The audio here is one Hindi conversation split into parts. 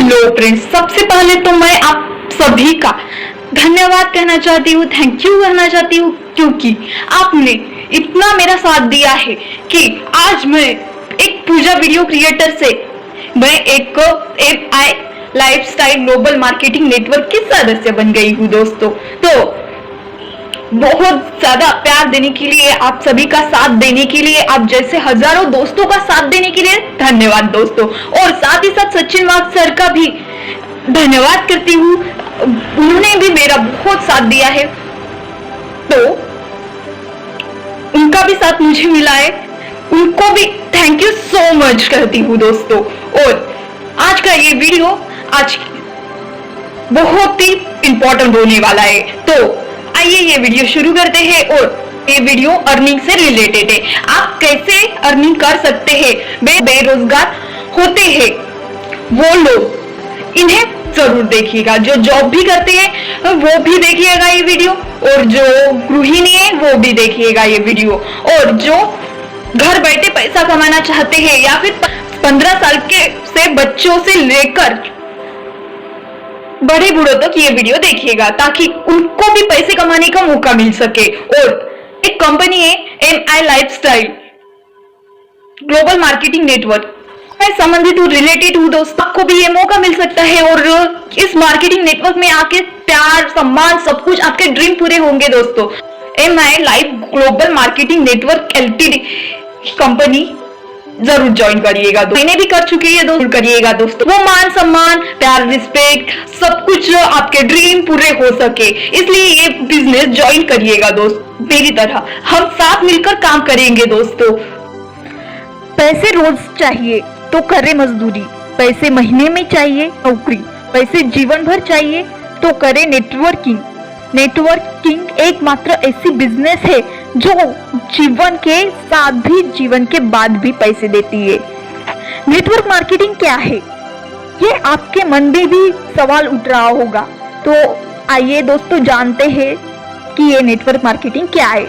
हेलो फ्रेंड्स, सबसे पहले तो मैं आप सभी का धन्यवाद कहना चाहती हूँ, थैंक यू कहना चाहती हूँ, क्योंकि आपने इतना मेरा साथ दिया है कि आज मैं एक पूजा वीडियो क्रिएटर से मैं एक MI lifestyle global marketing network की सदस्य बन गई हूँ दोस्तों। तो बहुत ज्यादा प्यार देने के लिए, आप सभी का साथ देने के लिए, आप जैसे हजारों दोस्तों का साथ देने के लिए धन्यवाद दोस्तों। और साथ ही साथ सचिन वाघ सर का भी धन्यवाद करती हूँ, उन्होंने भी मेरा बहुत साथ दिया है, तो उनका भी साथ मुझे मिला है, उनको भी थैंक यू सो मच कहती हूँ दोस्तों। और आज का ये वीडियो आज बहुत ही इंपॉर्टेंट होने वाला है, तो आइए ये वीडियो शुरू करते हैं। और ये वीडियो अर्निंग से रिलेटेड है, आप कैसे अर्निंग कर सकते हैं, बेरोजगार होते हैं वो लोग, इन्हें जरूर देखिएगा। जो जॉब भी करते हैं वो भी देखिएगा ये वीडियो, और जो गृहिणी है वो भी देखिएगा ये वीडियो, और जो घर बैठे पैसा कमाना चाहते हैं या फिर 15 साल के से बच्चों से लेकर बड़े बूढ़ों तक ये वीडियो देखिएगा, ताकि उनको भी पैसे कमाने का मौका मिल सके। और एक कंपनी है MI lifestyle global marketing network, मैं संबंधित हूँ, रिलेटेड हूँ दोस्तों, आपको भी ये मौका मिल सकता है। और इस मार्केटिंग नेटवर्क में आके प्यार, सम्मान, सब कुछ, आपके ड्रीम पूरे होंगे दोस्तों। MI life global marketing network LTD company जरूर ज्वाइन करिएगा, मैंने भी कर चुकी है, जरूर करिएगा दोस्तों। वो मान सम्मान, प्यार, रिस्पेक्ट, सब कुछ आपके ड्रीम पूरे हो सके, इसलिए ये बिजनेस ज्वाइन करिएगा दोस्त। मेरी तरह हम साथ मिलकर काम करेंगे दोस्तों। पैसे रोज चाहिए तो करे मजदूरी, पैसे महीने में चाहिए नौकरी, पैसे जीवन भर चाहिए तो करे नेटवर्किंग। नेटवर्किंग एकमात्र ऐसी बिजनेस है जो जीवन के साथ भी, जीवन के बाद भी पैसे देती है। नेटवर्क मार्केटिंग क्या है, ये आपके मन में भी सवाल उठ रहा होगा, तो आइए दोस्तों जानते हैं कि ये नेटवर्क मार्केटिंग क्या है।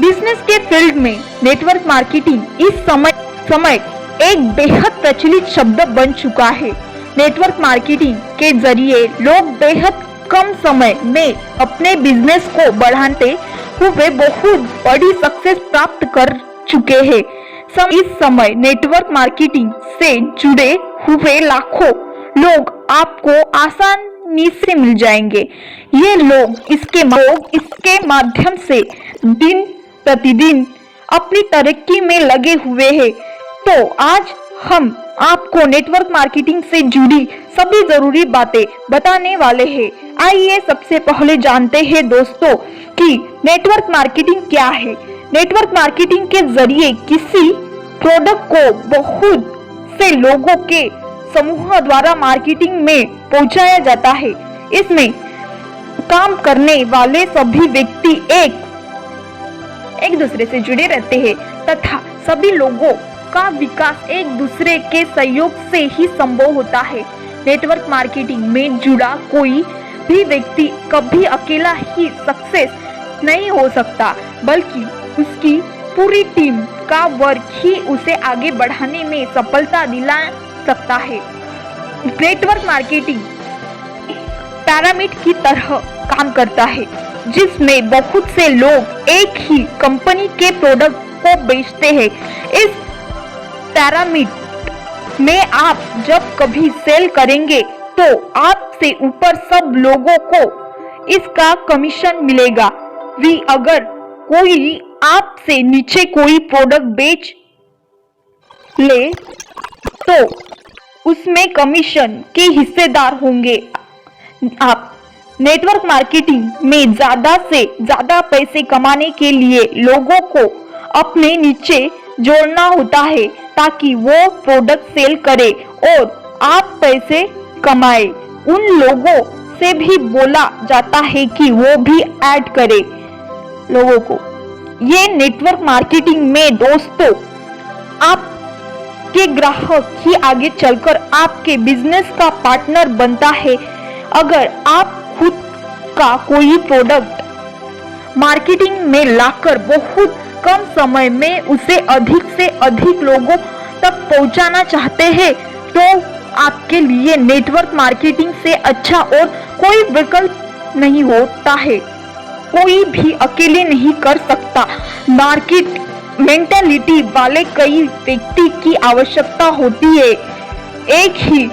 बिजनेस के फील्ड में नेटवर्क मार्केटिंग इस समय एक बेहद प्रचलित शब्द बन चुका है। नेटवर्क मार्केटिंग के जरिए लोग बेहद कम समय में अपने बिजनेस को बढ़ाते हुए बहुत बड़ी सक्सेस प्राप्त कर चुके हैं। इस समय नेटवर्क मार्केटिंग से जुड़े हुए लाखों लोग आपको आसानी से मिल जाएंगे। ये लोग इसके माध्यम से दिन प्रतिदिन अपनी तरक्की में लगे हुए हैं। तो आज हम आपको नेटवर्क मार्केटिंग से जुड़ी सभी जरूरी बातें बताने वाले हैं। आइए सबसे पहले जानते हैं दोस्तों कि नेटवर्क मार्केटिंग क्या है। नेटवर्क मार्केटिंग के जरिए किसी प्रोडक्ट को बहुत से लोगों के समूह द्वारा मार्केटिंग में पहुंचाया जाता है। इसमें काम करने वाले सभी व्यक्ति एक दूसरे से जुड़े रहते हैं तथा सभी लोगों का विकास एक दूसरे के सहयोग से ही संभव होता है। नेटवर्क मार्केटिंग में जुड़ा कोई भी व्यक्ति कभी अकेला ही सक्सेस नहीं हो सकता, बल्कि उसकी पूरी टीम का वर्क ही उसे आगे बढ़ाने में सफलता दिला सकता है। नेटवर्क मार्केटिंग पिरामिड की तरह काम करता है, जिसमें बहुत से लोग एक ही कंपनी के प्रोडक्ट को बेचते हैं। इस पिरामिड में आप जब कभी सेल करेंगे तो आपसे ऊपर सब लोगों को इसका कमीशन मिलेगा। भी अगर कोई आपसे नीचे कोई प्रोडक्ट बेच ले तो उसमें कमीशन के हिस्सेदार होंगे आप। नेटवर्क मार्केटिंग में ज्यादा से ज्यादा पैसे कमाने के लिए लोगों को अपने नीचे जोड़ना होता है, ताकि वो प्रोडक्ट सेल करे और आप पैसे कमाए। उन लोगों से भी बोला जाता है कि वो भी ऐड करे लोगों को। ये नेटवर्क मार्केटिंग में दोस्तों आपके ग्राहक ही आगे चलकर आपके बिजनेस का पार्टनर बनता है। अगर आप खुद का कोई प्रोडक्ट मार्केटिंग में लाकर बहुत कम समय में उसे अधिक से अधिक लोगों तक पहुंचाना चाहते हैं तो आपके लिए नेटवर्क मार्केटिंग से अच्छा और कोई विकल्प नहीं होता है। कोई भी अकेले नहीं कर सकता। मार्केट मेंटालिटी वाले कई व्यक्ति की आवश्यकता होती है। एक ही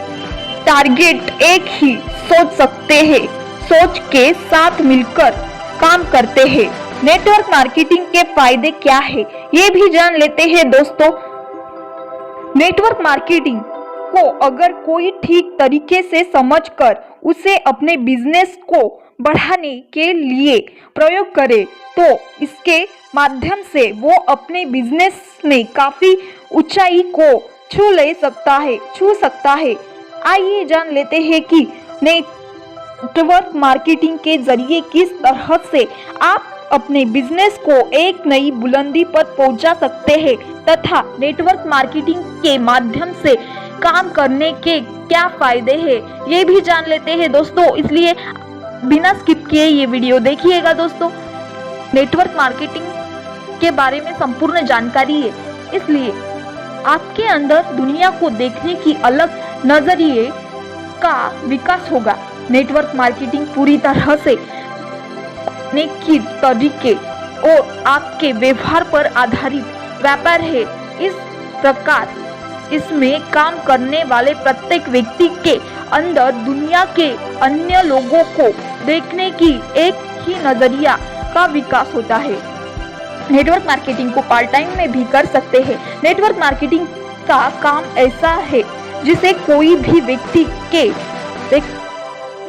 टारगेट, एक ही सोच सकते हैं, सोच के साथ मिलकर काम करते हैं। नेटवर्क मार्केटिंग के फायदे क्या है, ये भी जान लेते हैं दोस्तों। नेटवर्क मार्केटिंग को अगर कोई ठीक तरीके से समझकर उसे अपने बिजनेस को बढ़ाने के लिए प्रयोग करे तो इसके माध्यम से वो अपने बिजनेस में काफी ऊंचाई को छू सकता है। आइए जान लेते हैं कि नेटवर्क मार्केटिंग के जरिए किस तरह से आप अपने बिजनेस को एक नई बुलंदी पर पहुंचा सकते हैं तथा नेटवर्क मार्केटिंग के माध्यम से काम करने के क्या फायदे हैं, ये भी जान लेते हैं दोस्तों। इसलिए बिना स्किप किए ये वीडियो देखिएगा दोस्तों। नेटवर्क मार्केटिंग के बारे में संपूर्ण जानकारी है, इसलिए आपके अंदर दुनिया को देखने की अलग नजरिए का विकास होगा। नेटवर्क मार्केटिंग पूरी तरह से की तरीके और आपके व्यवहार पर आधारित व्यापार है। इस प्रकार इसमें काम करने वाले प्रत्येक व्यक्ति के अंदर दुनिया के अन्य लोगों को देखने की एक ही नजरिया का विकास होता है। नेटवर्क मार्केटिंग को पार्ट टाइम में भी कर सकते हैं। नेटवर्क मार्केटिंग का काम ऐसा है जिसे कोई भी व्यक्ति के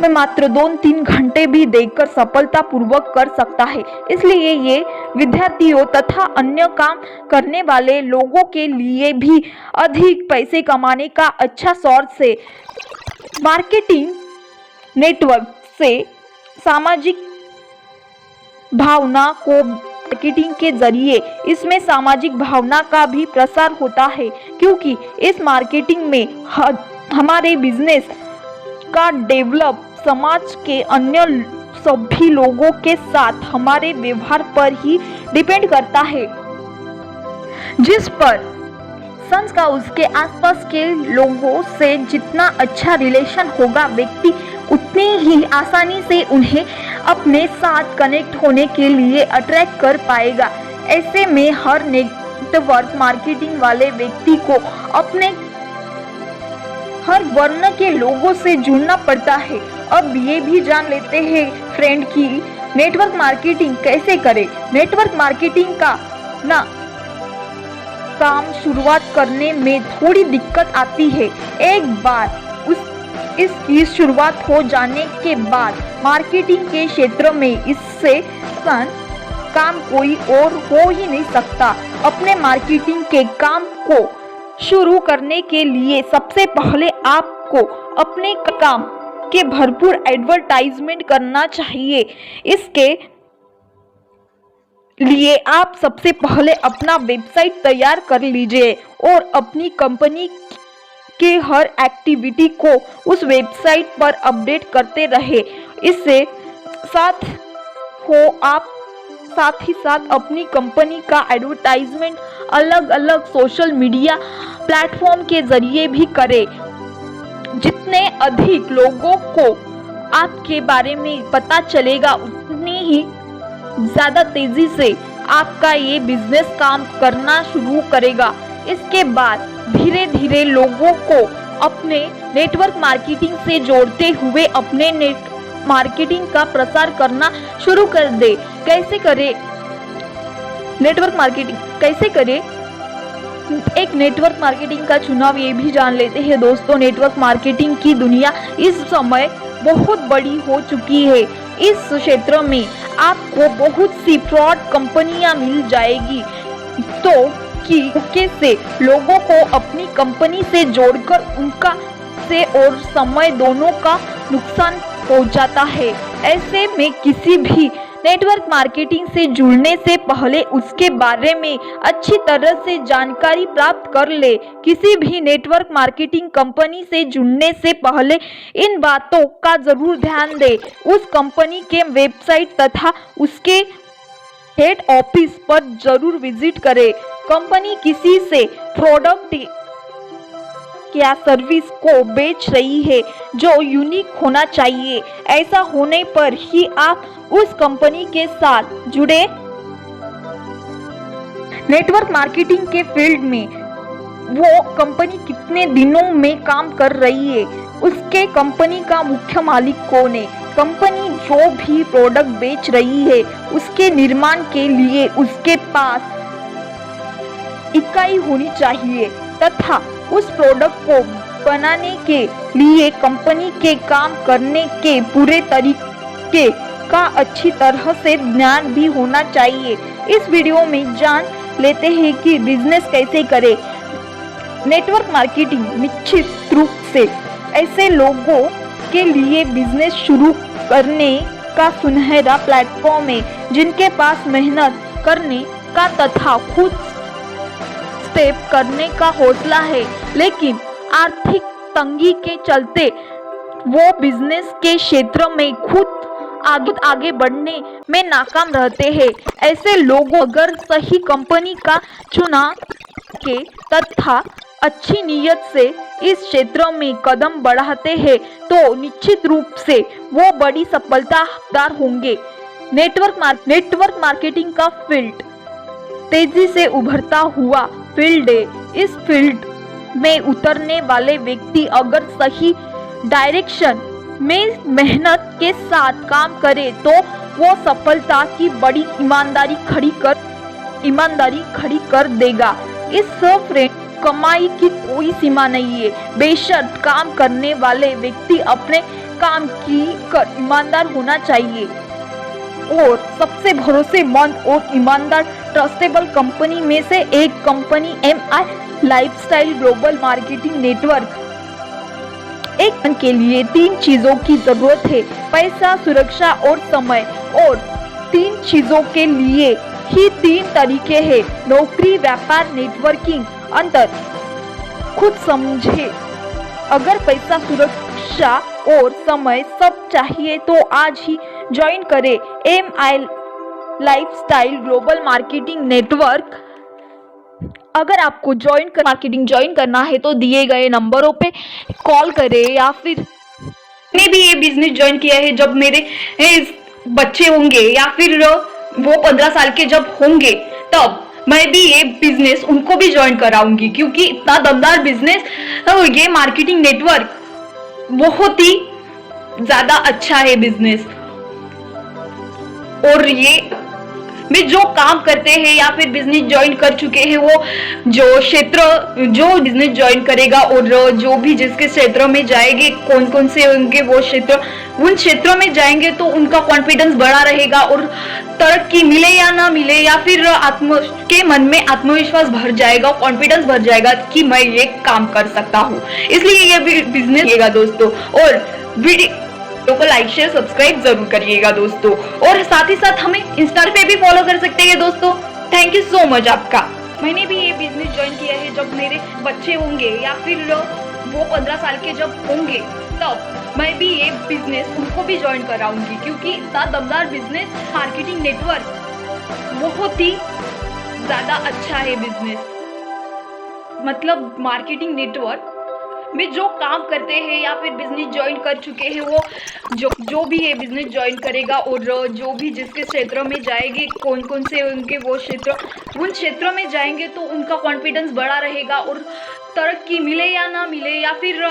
में मात्र 2-3 घंटे भी देकर सफलतापूर्वक कर सकता है। इसलिए ये विद्यार्थियों तथा अन्य काम करने वाले लोगों के लिए भी अधिक पैसे कमाने का अच्छा सोर्स है। मार्केटिंग नेटवर्क से सामाजिक भावना को मार्केटिंग के जरिए इसमें सामाजिक भावना का भी प्रसार होता है, क्योंकि इस मार्केटिंग में हमारे बिजनेस का डेवलप समाज के अन्य सभी लोगों के साथ हमारे व्यवहार पर ही डिपेंड करता है। जिस पर संस का उसके आसपास के लोगों से जितना अच्छा रिलेशन होगा, व्यक्ति उतनी ही आसानी से उन्हें अपने साथ कनेक्ट होने के लिए अट्रैक्ट कर पाएगा। ऐसे में हर नेटवर्क मार्केटिंग वाले व्यक्ति को अपने हर वर्ण के लोगों से जुड़ना पड़ता है। अब ये भी जान लेते हैं फ्रेंड कि नेटवर्क मार्केटिंग कैसे करें। नेटवर्क मार्केटिंग का काम शुरुआत करने में थोड़ी दिक्कत आती है। एक बार इसकी शुरुआत हो जाने के बाद मार्केटिंग के क्षेत्र में इससे काम कोई और हो ही नहीं सकता। अपने मार्केटिंग के काम को शुरू करने के लिए सबसे पहले आपको अपने काम के भरपूर एडवर्टाइजमेंट करना चाहिए। इसके लिए आप सबसे पहले अपना वेबसाइट तैयार कर लीजिए और अपनी कंपनी के हर एक्टिविटी को उस वेबसाइट पर अपडेट करते रहे। इससे साथ ही साथ अपनी कंपनी का एडवर्टाइजमेंट अलग अलग सोशल मीडिया प्लेटफॉर्म के जरिए भी करें। जितने अधिक लोगों को आपके बारे में पता चलेगा, उतनी ही ज्यादा तेजी से आपका ये बिजनेस काम करना शुरू करेगा। इसके बाद धीरे धीरे लोगों को अपने नेटवर्क मार्केटिंग से जोड़ते हुए अपने मार्केटिंग का प्रसार करना शुरू कर दे। कैसे करें नेटवर्क मार्केटिंग, कैसे करें एक नेटवर्क मार्केटिंग का चुनाव, ये भी जान लेते हैं दोस्तों। नेटवर्क मार्केटिंग की दुनिया इस समय बहुत बड़ी हो चुकी है। इस क्षेत्र में आपको बहुत सी फ्रॉड कंपनियां मिल जाएगी तो से लोगों को अपनी कंपनी से जोड़कर उनका से और समय दोनों का नुकसान पहुंचाता है। ऐसे में किसी भी नेटवर्क मार्केटिंग से जुड़ने से पहले उसके बारे में अच्छी तरह से जानकारी प्राप्त कर ले। किसी भी नेटवर्क मार्केटिंग कंपनी से जुड़ने से पहले इन बातों का जरूर ध्यान दे। उस कंपनी के वेबसाइट तथा उसके हेड ऑफिस पर जरूर विजिट करें। कंपनी किसी से प्रोडक्ट प्रोडक्ट या सर्विस को बेच रही है जो यूनिक होना चाहिए। ऐसा होने पर ही आप उस कंपनी के साथ जुड़े। नेटवर्क मार्केटिंग के फील्ड में वो कंपनी कितने दिनों में काम कर रही है, उसके कंपनी का मुख्य मालिक कौन है, कंपनी जो भी प्रोडक्ट बेच रही है उसके निर्माण के लिए उसके पास इकाई होनी चाहिए तथा उस प्रोडक्ट को बनाने के लिए कंपनी के काम करने के पूरे तरीके का अच्छी तरह से ज्ञान भी होना चाहिए। इस वीडियो में जान लेते हैं कि बिजनेस कैसे करें। नेटवर्क मार्केटिंग निश्चित रूप से ऐसे लोगों के लिए बिजनेस शुरू करने का सुनहरा प्लेटफॉर्म है जिनके पास मेहनत करने का तथा खुद स्टेप करने का हौसला है, लेकिन आर्थिक तंगी के चलते वो बिजनेस के क्षेत्र में खुद आगे बढ़ने में नाकाम रहते हैं। ऐसे लोग अगर सही कंपनी का चुनाव के तथा अच्छी नीयत से इस क्षेत्र में कदम बढ़ाते हैं तो निश्चित रूप से वो बड़ी सफलतादार होंगे। नेटवर्क मार्केटिंग का फील्ड तेजी से उभरता हुआ फील्ड है। इस फील्ड में उतरने वाले व्यक्ति अगर सही डायरेक्शन में मेहनत के साथ काम करे तो वो सफलता की बड़ी ईमानदारी खड़ी कर देगा। इस फील्ड कमाई की कोई सीमा नहीं है। बेशर्त काम करने वाले व्यक्ति अपने काम की ईमानदार होना चाहिए और सबसे भरोसेमंद और ईमानदार ट्रस्टेबल कंपनी में से एक company MI lifestyle global marketing network. एक के लिए 3 चीजों की जरूरत है, पैसा, सुरक्षा और समय, और 3 चीजों के लिए ही 3 तरीके हैं, नौकरी, व्यापार, नेटवर्किंग। अंतर खुद समझे। अगर पैसा, सुरक्षा और समय सब चाहिए तो आज ही ज्वाइन करें MI lifestyle global marketing network. अगर आपको मार्केटिंग ज्वाइन करना है तो दिए गए नंबरों पे कॉल करें या फिर मैंने भी ये बिजनेस ज्वाइन किया है जब मेरे बच्चे होंगे या फिर वो 15 साल के जब होंगे तब मैं भी ये बिजनेस उनको भी ज्वाइन कराऊंगी, क्योंकि इतना दमदार बिजनेस ये मार्केटिंग नेटवर्क बहुत ही ज्यादा अच्छा है बिजनेस। और ये में जो काम करते हैं या फिर बिजनेस ज्वाइन कर चुके हैं वो जो बिजनेस ज्वाइन करेगा और जो भी जिसके क्षेत्र में जाएंगे, कौन कौन से होंगे वो क्षेत्र, उन क्षेत्रों में जाएंगे तो उनका कॉन्फिडेंस बढ़ा रहेगा और तरक्की मिले या ना मिले या फिर के मन में आत्मविश्वास भर जाएगा, कॉन्फिडेंस भर जाएगा कि मैं ये काम कर सकता हूँ। इसलिए ये बिजनेस रहेगा दोस्तों। और वीडियो को लाइक, शेयर, सब्सक्राइब जरूर करिएगा दोस्तों, और साथ ही साथ हमें इंस्टा पे भी फॉलो कर सकते हैं दोस्तों। थैंक यू सो मच आपका। मैंने भी ये बिजनेस ज्वाइन किया है जब मेरे बच्चे होंगे या फिर वो 15 साल के जब होंगे तब मैं भी ये बिजनेस उनको भी ज्वाइन कराऊंगी, क्योंकि इतना दमदार बिजनेस मार्केटिंग नेटवर्क बहुत ही ज्यादा अच्छा है बिजनेस। मतलब मार्केटिंग नेटवर्क में जो काम करते हैं या फिर बिजनेस ज्वाइन कर चुके हैं वो जो भी ये बिजनेस ज्वाइन करेगा और जो भी जिसके क्षेत्र में जाएंगे, कौन कौन से उनके वो क्षेत्र, उन क्षेत्रों में जाएंगे तो उनका कॉन्फिडेंस बढ़ा रहेगा और तरक्की मिले या ना मिले या फिर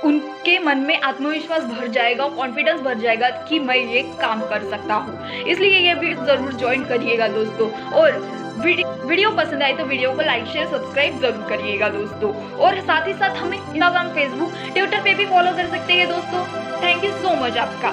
उनके मन में आत्मविश्वास भर जाएगा, कॉन्फिडेंस भर जाएगा कि मैं ये काम कर सकता हूँ। इसलिए ये भी जरूर ज्वाइन करिएगा दोस्तों। और वीडियो पसंद आए तो वीडियो को लाइक, शेयर, सब्सक्राइब जरूर करिएगा दोस्तों, और साथ ही साथ हमें इंस्टाग्राम, फेसबुक, ट्विटर पे भी फॉलो कर सकते हैं दोस्तों। थैंक यू सो मच आपका।